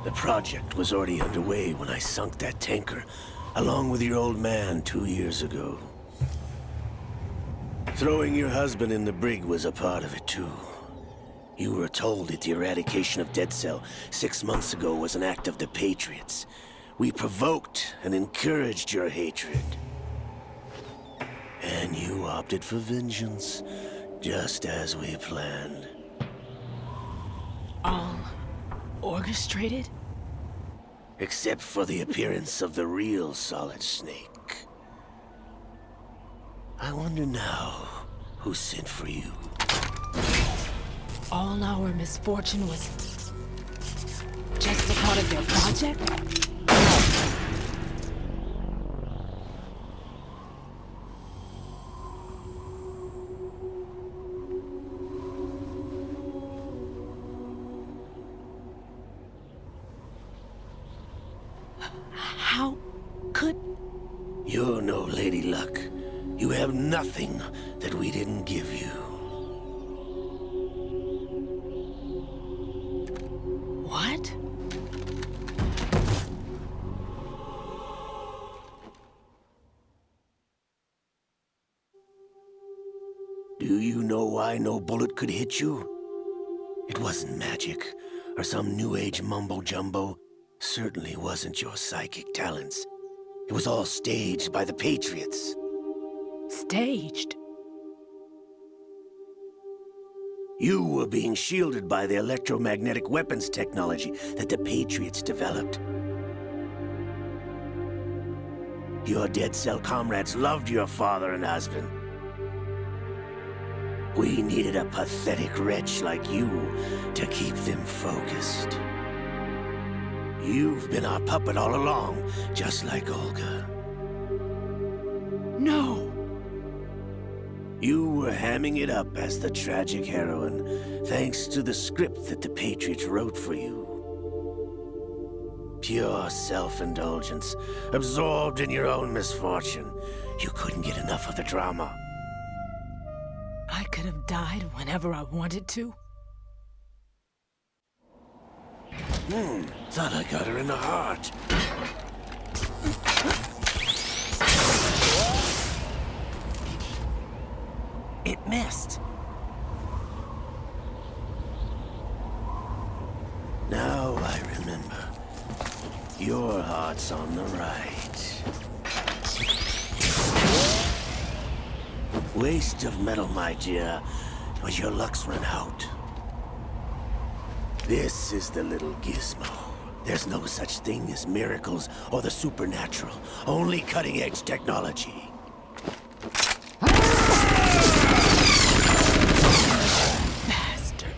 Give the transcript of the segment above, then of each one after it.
The project was already underway when I sunk that tanker, along with your old man 2 years ago. Throwing your husband in the brig was a part of it, too. You were told that the eradication of Dead Cell 6 months ago was an act of the Patriots. We provoked and encouraged your hatred. And you opted for vengeance, just as we planned. All orchestrated? Except for the appearance of the real Solid Snake. I wonder now who sent for you. All our misfortune was just a part of their project? How could... You're no Lady Luck. You have nothing that we didn't give you. What? Do you know why no bullet could hit you? It wasn't magic, or some new age mumbo-jumbo. Certainly wasn't your psychic talents. It was all staged by the Patriots. Staged? You were being shielded by the electromagnetic weapons technology that the Patriots developed. Your Dead Cell comrades loved your father and husband. We needed a pathetic wretch like you to keep them focused. You've been our puppet all along, just like Olga. No! You were hamming it up as the tragic heroine, thanks to the script that the Patriots wrote for you. Pure self-indulgence, absorbed in your own misfortune. You couldn't get enough of the drama. I could have died whenever I wanted to. Thought I got her in the heart. It missed. Now I remember. Your heart's on the right. Waste of metal, my dear, but your luck's run out. This is the little gizmo. There's no such thing as miracles or the supernatural, only cutting-edge technology. Bastard.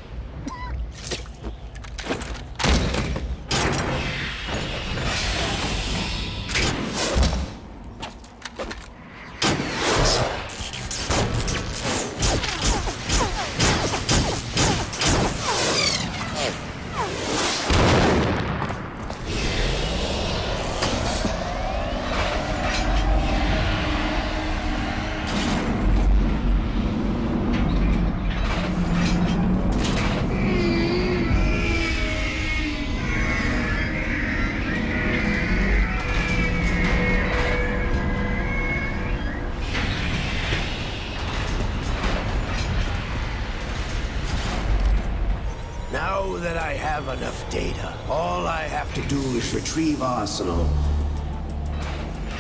Now that I have enough data, all I have to do is retrieve Arsenal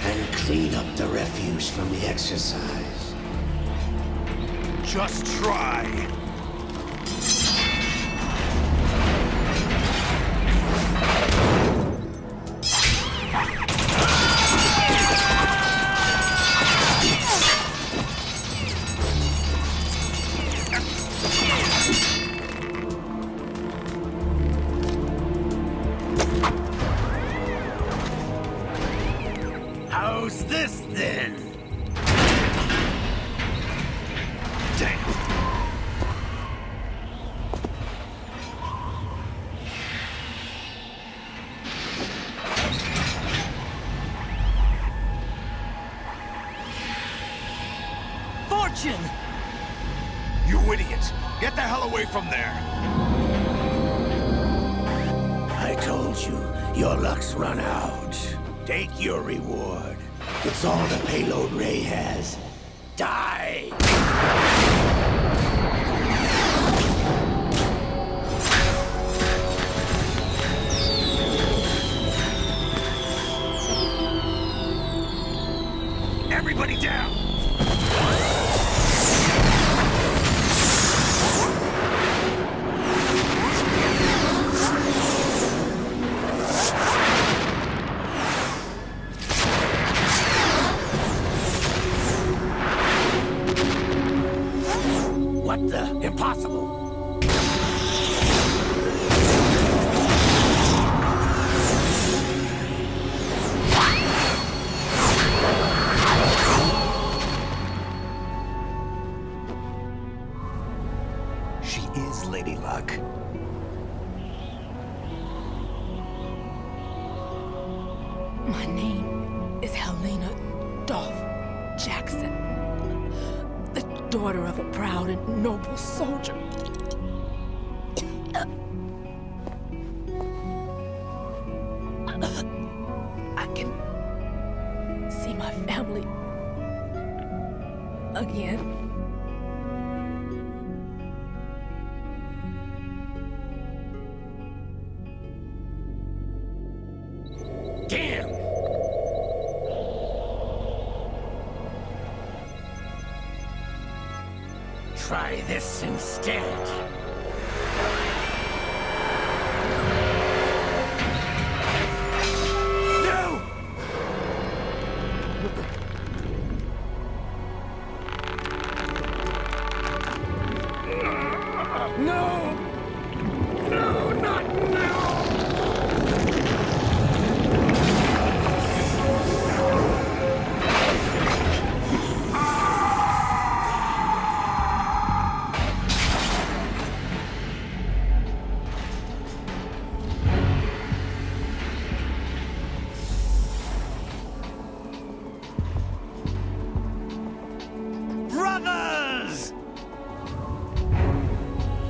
and clean up the refuse from the exercise. Just try. How's this then? Damn. Fortune! You idiot! Get the hell away from there! I told hurt you, your luck's run out. Take your reward. It's all the payload Ray has. Die! Everybody down! What the? Impossible! She is Lady Luck. My name is Helena Dolph Jackson, the daughter of a proud and noble soldier. I can see my family again. Damn! Try this instead. No! No! No, not now! Brothers!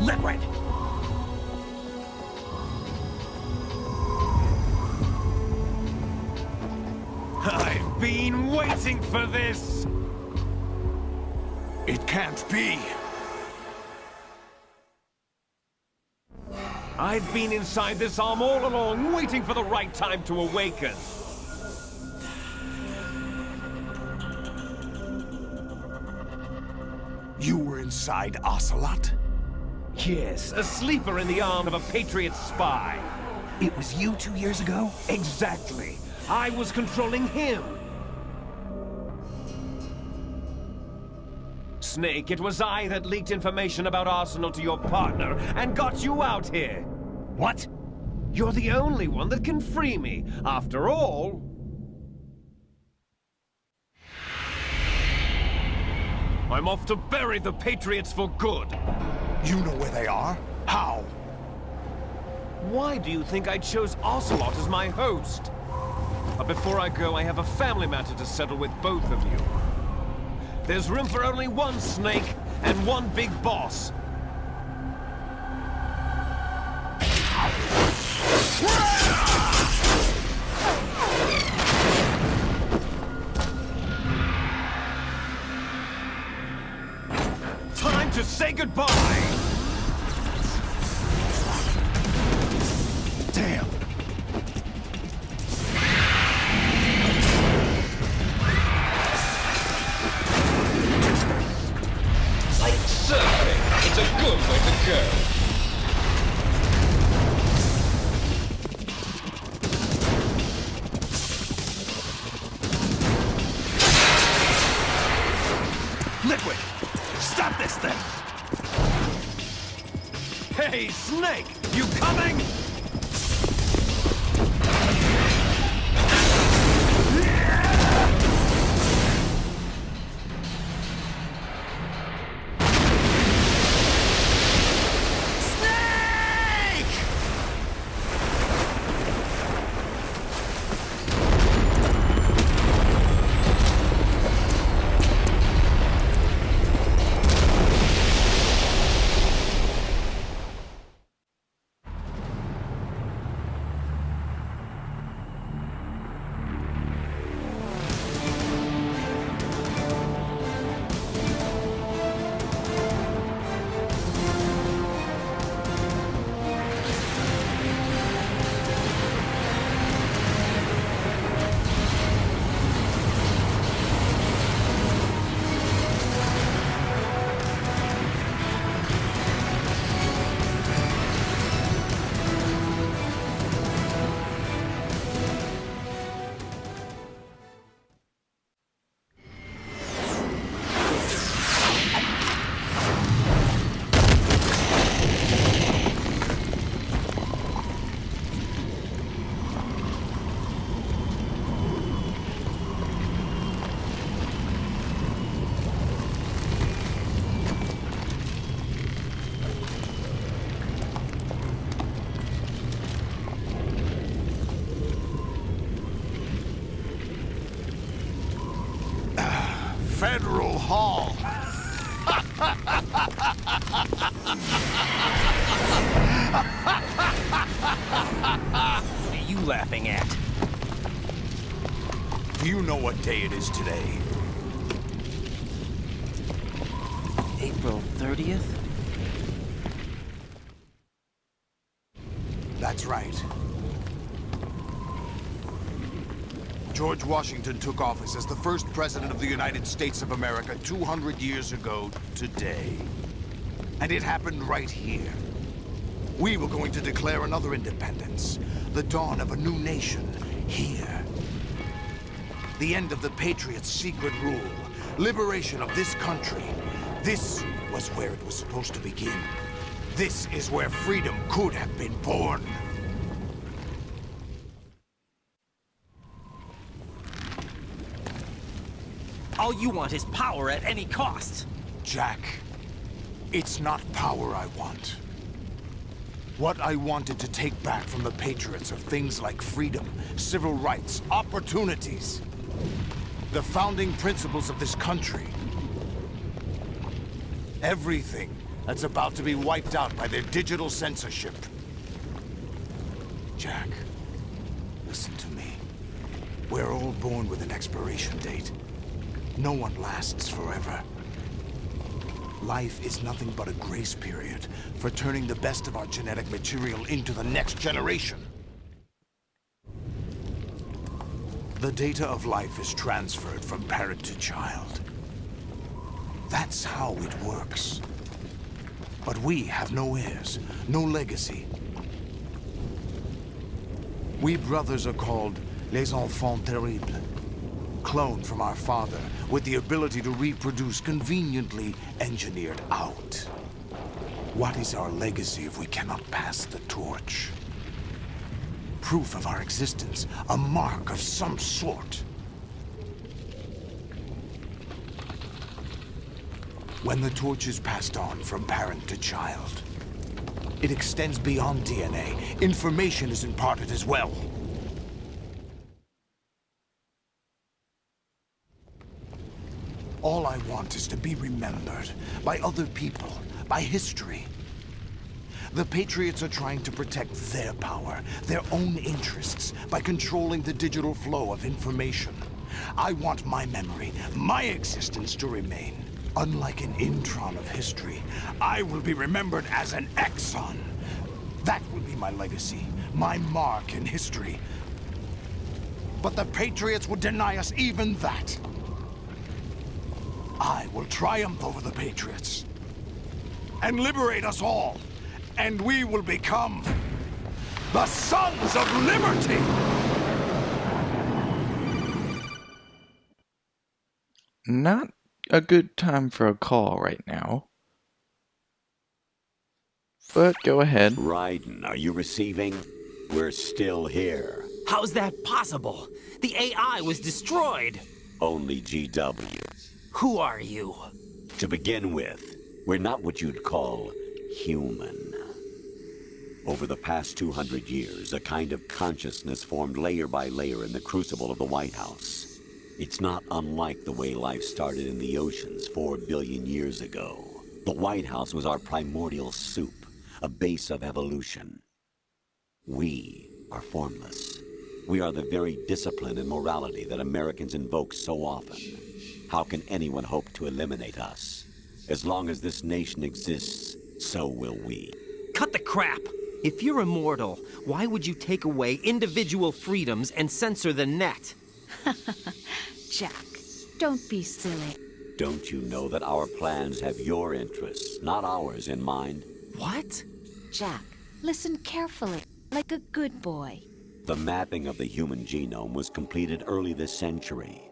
Liquid! I've been waiting for this! It can't be. I've been inside this arm all along, waiting for the right time to awaken. You were inside Ocelot? Yes, a sleeper in the arm of a Patriot spy. It was you 2 years ago? Exactly. I was controlling him. Snake, it was I that leaked information about Arsenal to your partner and got you out here. What? You're the only one that can free me. After all... I'm off to bury the Patriots for good. You know where they are? How? Why do you think I chose Ocelot as my host? But before I go, I have a family matter to settle with both of you. There's room for only one Snake and one big boss. Time to say goodbye! Damn. Like surfing, it's a good way to go. Liquid! Stop this thing! Hey, Snake! You coming? Federal Hall. What are you laughing at? Do you know what day it is today? April 30th? That's right. George Washington took office as the first president of the United States of America 200 years ago today. And it happened right here. We were going to declare another independence, the dawn of a new nation here. The end of the Patriots' secret rule, liberation of this country. This was where it was supposed to begin. This is where freedom could have been born. All you want is power at any cost. Jack, it's not power I want. What I wanted to take back from the Patriots are things like freedom, civil rights, opportunities. The founding principles of this country. Everything that's about to be wiped out by their digital censorship. Jack, listen to me. We're all born with an expiration date. No one lasts forever. Life is nothing but a grace period for turning the best of our genetic material into the next generation. The data of life is transferred from parent to child. That's how it works. But we have no heirs, no legacy. We brothers are called les enfants terribles. Cloned from our father, with the ability to reproduce conveniently engineered out. What is our legacy if we cannot pass the torch? Proof of our existence, a mark of some sort. When the torch is passed on from parent to child, it extends beyond DNA. Information is imparted as well. All I want is to be remembered by other people, by history. The Patriots are trying to protect their power, their own interests, by controlling the digital flow of information. I want my memory, my existence to remain. Unlike an intron of history, I will be remembered as an exon. That will be my legacy, my mark in history. But the Patriots would deny us even that. I will triumph over the Patriots and liberate us all, and we will become the Sons of Liberty! Not a good time for a call right now. But go ahead. Raiden, are you receiving? We're still here. How's that possible? The AI was destroyed. Only GW. Who are you? To begin with, we're not what you'd call human. Over the past 200 years, a kind of consciousness formed layer by layer in the crucible of the White House. It's not unlike the way life started in the oceans 4 billion years ago. The White House was our primordial soup, a base of evolution. We are formless. We are the very discipline and morality that Americans invoke so often. How can anyone hope to eliminate us? As long as this nation exists, so will we. Cut the crap! If you're immortal, why would you take away individual freedoms and censor the net? Jack, don't be silly. Don't you know that our plans have your interests, not ours, in mind? What? Jack, listen carefully, like a good boy. The mapping of the human genome was completed early this century.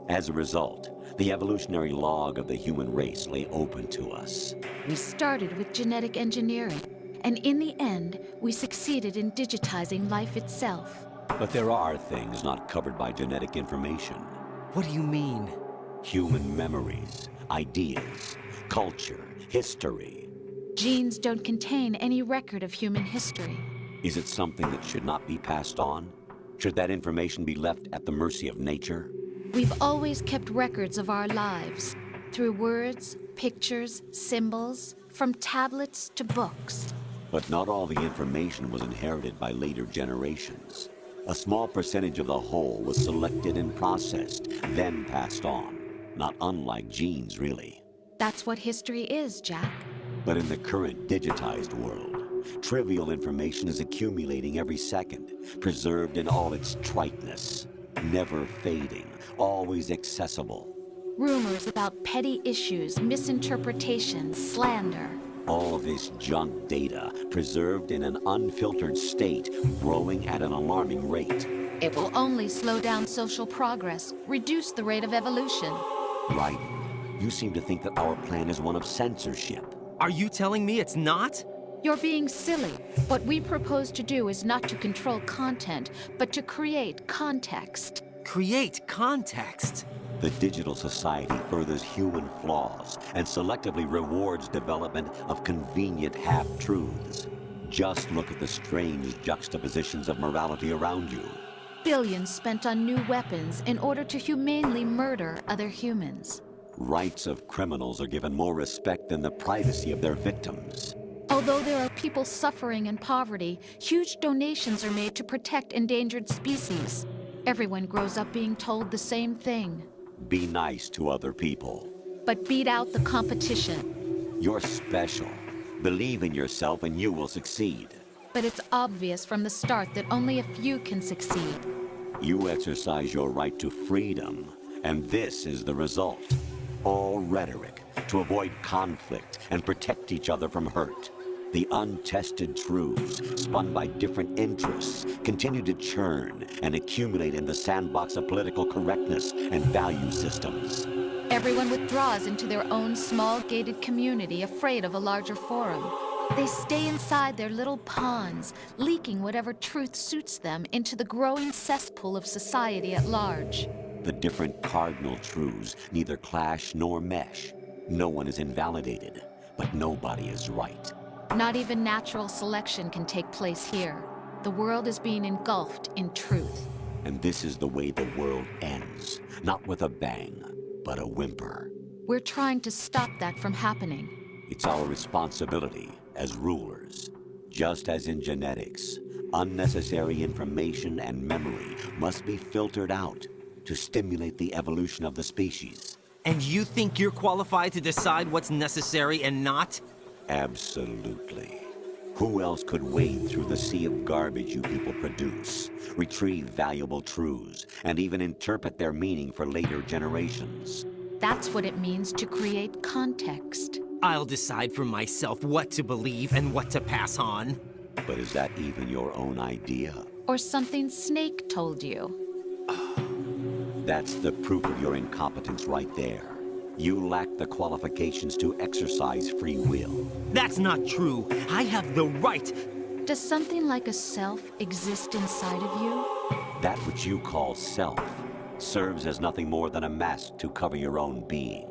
As a result, the evolutionary log of the human race lay open to us. We started with genetic engineering, and in the end, we succeeded in digitizing life itself. But there are things not covered by genetic information. What do you mean? Human memories, ideas, culture, history. Genes don't contain any record of human history. Is it something that should not be passed on? Should that information be left at the mercy of nature? We've always kept records of our lives, through words, pictures, symbols, from tablets to books. But not all the information was inherited by later generations. A small percentage of the whole was selected and processed, then passed on. Not unlike genes, really. That's what history is, Jack. But in the current digitized world, trivial information is accumulating every second, preserved in all its triteness, never fading, always accessible. Rumors about petty issues, misinterpretations, slander. All this junk data, preserved in an unfiltered state, growing at an alarming rate. It will only slow down social progress, reduce the rate of evolution. Right. You seem to think that our plan is one of censorship. Are you telling me it's not? You're being silly. What we propose to do is not to control content, but to create context. Create context. The digital society furthers human flaws and selectively rewards development of convenient half-truths. Just look at the strange juxtapositions of morality around you. Billions spent on new weapons in order to humanely murder other humans. Rights of criminals are given more respect than the privacy of their victims. Although there are people suffering in poverty, huge donations are made to protect endangered species. Everyone grows up being told the same thing. Be nice to other people. But beat out the competition. You're special. Believe in yourself and you will succeed. But it's obvious from the start that only a few can succeed. You exercise your right to freedom, and this is the result. All rhetoric to avoid conflict and protect each other from hurt. The untested truths, spun by different interests, continue to churn and accumulate in the sandbox of political correctness and value systems. Everyone withdraws into their own small gated community, afraid of a larger forum. They stay inside their little ponds, leaking whatever truth suits them into the growing cesspool of society at large. The different cardinal truths neither clash nor mesh. No one is invalidated, but nobody is right. Not even natural selection can take place here. The world is being engulfed in truth. And this is the way the world ends. Not with a bang, but a whimper. We're trying to stop that from happening. It's our responsibility as rulers. Just as in genetics, unnecessary information and memory must be filtered out to stimulate the evolution of the species. And you think you're qualified to decide what's necessary and not? Absolutely. Who else could wade through the sea of garbage you people produce, retrieve valuable truths, and even interpret their meaning for later generations? That's what it means to create context. I'll decide for myself what to believe and what to pass on. But is that even your own idea? Or something Snake told you. That's the proof of your incompetence right there. You lack the qualifications to exercise free will. That's not true. I have the right. Does something like a self exist inside of you? That which you call self serves as nothing more than a mask to cover your own being.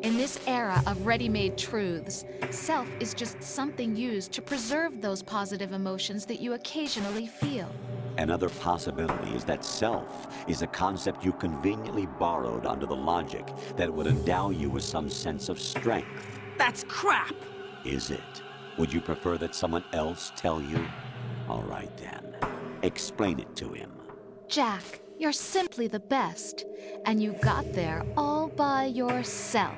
In this era of ready-made truths, self is just something used to preserve those positive emotions that you occasionally feel. Another possibility is that self is a concept you conveniently borrowed under the logic that it would endow you with some sense of strength. That's crap! Is it? Would you prefer that someone else tell you? All right then. Explain it to him. Jack, you're simply the best, and you got there all by yourself.